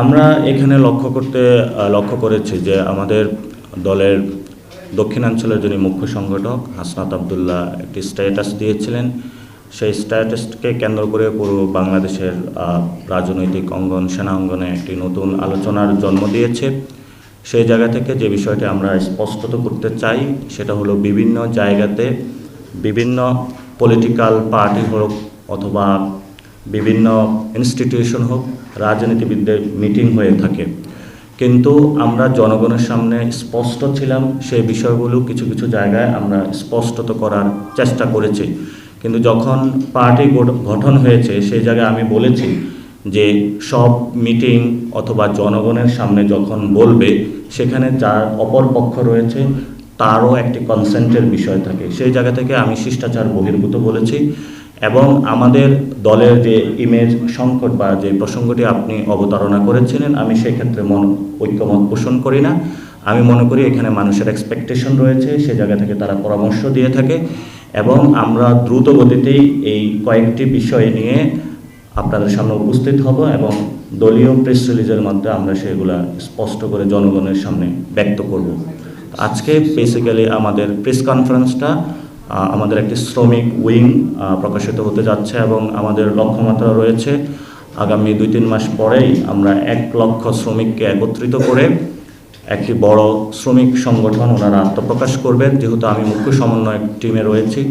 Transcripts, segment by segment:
আমরা এখানে লক্ষ্য করেছি যে আমাদের দলের দক্ষিণাঞ্চলের যিনি মুখ্য সংগঠক হাসনাত আবদুল্লাহ একটি স্ট্যাটাস দিয়েছিলেন। সেই স্ট্যাটাসকে কেন্দ্র করে পুরো বাংলাদেশের রাজনৈতিক অঙ্গন, সেনা অঙ্গনে একটি নতুন আলোচনার জন্ম দিয়েছে। সেই জায়গা থেকে যে বিষয়টি আমরা স্পষ্টত করতে চাই সেটা হলো বিভিন্ন জায়গাতে বিভিন্ন পলিটিক্যাল পার্টি হোক অথবা বিভিন্ন ইনস্টিটিউশন হোক, রাজনীতিবিদদের মিটিং হয়ে থাকে, কিন্তু আমরা জনগণের সামনে স্পষ্ট ছিলাম। সেই বিষয়গুলো কিছু কিছু জায়গায় আমরা স্পষ্টত করার চেষ্টা করেছি, কিন্তু যখন পার্টি গঠন হয়েছে সেই জায়গায় আমি বলেছি যে সব মিটিং অথবা জনগণের সামনে যখন বলবে সেখানে যার অপর পক্ষ রয়েছে তারও একটি কনসেন্টের বিষয় থাকে। সেই জায়গা থেকে আমি শিষ্টাচার বহির্ভূত বলেছি এবং আমাদের দলের যে ইমেজ সংকট বা যে প্রসঙ্গটি আপনি অবতারণা করেছিলেন, আমি সেক্ষেত্রে ঐক্যমত পোষণ করি না। আমি মনে করি এখানে মানুষের এক্সপেকটেশন রয়েছে, সে জায়গা থেকে তারা পরামর্শ দিয়ে থাকে এবং আমরা দ্রুত গতিতেই এই কয়েকটি বিষয় নিয়ে আপনাদের সামনে উপস্থিত হব এবং দলীয় প্রেস রিলিজের মধ্যে আমরা সেগুলা স্পষ্ট করে জনগণের সামনে ব্যক্ত করব। আজকে বেসিক্যালি আমাদের প্রেস কনফারেন্সটা আমাদের একটি শ্রমিক উইং প্রকাশিত হতে যাচ্ছে এবং আমাদের লক্ষ্যমাত্রা রয়েছে আগামী 2-3 মাস পরেই আমরা 1 লক্ষ শ্রমিককে একত্রিত করে একটি বড় শ্রমিক সংগঠন ওনারা আত্মপ্রকাশ করবেন। যেহেতু আমি মুখ্য সমন্বয়ক টিমে রয়েছি,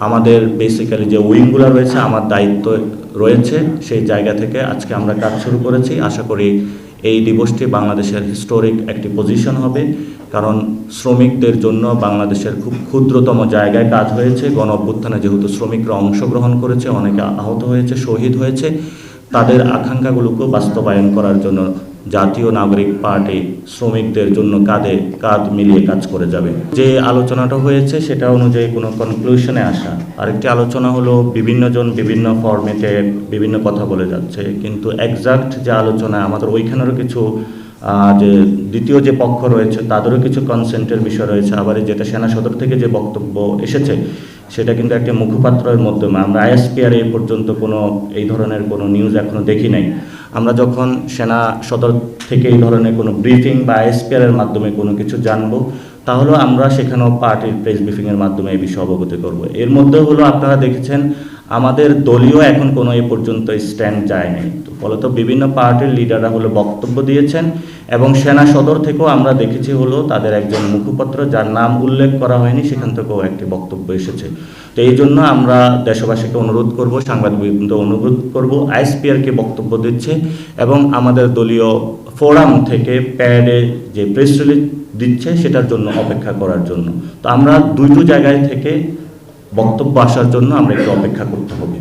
আমাদের বেসিক্যালি যে উইংগুলো রয়েছে আমার দায়িত্ব রয়েছে, সেই জায়গা থেকে আজকে আমরা কাজ শুরু করেছি। আশা করি এই দিবসটি বাংলাদেশের হিস্টোরিক একটি পজিশন হবে, কারণ শ্রমিকদের জন্য বাংলাদেশের খুব ক্ষুদ্রতম জায়গায় কাজ হয়েছে। গণ অভ্যুত্থানে যেহেতু শ্রমিকরা অংশগ্রহণ করেছে, অনেকে আহত হয়েছে, শহীদ হয়েছে, তাদের আকাঙ্ক্ষাগুলোকে বাস্তবায়ন করার জন্য জাতীয় নাগরিক পার্টি শ্রমিকদের জন্য কাঁধে কাঁধ মিলিয়ে কাজ করে যাবে। যে আলোচনাটা হয়েছে সেটা অনুযায়ী কোনো কনক্লুশনে আসা। আরেকটি আলোচনা হলো বিভিন্নজন বিভিন্ন ফরম্যাটে বিভিন্ন কথা বলে যাচ্ছে, কিন্তু একজাক্ট যে আলোচনা আমাদের ওইখানেরও কিছু যে দ্বিতীয় যে পক্ষ রয়েছে তাদেরও কিছু কনসেন্টের বিষয় রয়েছে। আবার যেটা সেনা সদর থেকে যে বক্তব্য এসেছে সেটা কিন্তু একটা মুখপাত্রের মাধ্যমে, আমরা আইএসপিআর এই পর্যন্ত কোনো এই ধরনের কোনো নিউজ এখনও দেখি নাই। আমরা যখন সেনা সদর থেকে এই ধরনের কোনো ব্রিফিং বা আইএসপিআরের মাধ্যমে কোনো কিছু জানবো, তাহলে আমরা সেখানেও পার্টির প্রেস ব্রিফিংয়ের মাধ্যমে এই বিষয়ে অবগত করব। এর মধ্যে হলো আপনারা দেখেছেন আমাদের দলীয় এখন কোনো এ পর্যন্ত স্ট্যান্ড যায়নি, তো ফলত বিভিন্ন পার্টির লিডাররা হলো বক্তব্য দিয়েছেন এবং সেনা সদর থেকেও আমরা দেখেছি হলো তাদের একজন মুখপাত্র যার নাম উল্লেখ করা হয়নি সেখান থেকেও একটি বক্তব্য এসেছে। তো এই জন্য আমরা দেশবাসীকে অনুরোধ করব, সাংবাদিকদের অনুরোধ করব, আইএসপিআরকে বক্তব্য দিচ্ছে এবং আমাদের দলীয় ফোরাম থেকে প্যাডে যে প্রেস রিলিজ দিচ্ছে সেটার জন্য অপেক্ষা করার জন্য। তো আমরা দুটো জায়গায় থেকে বক্তব্য আসার জন্য আমরা একটু অপেক্ষা করতে হবে।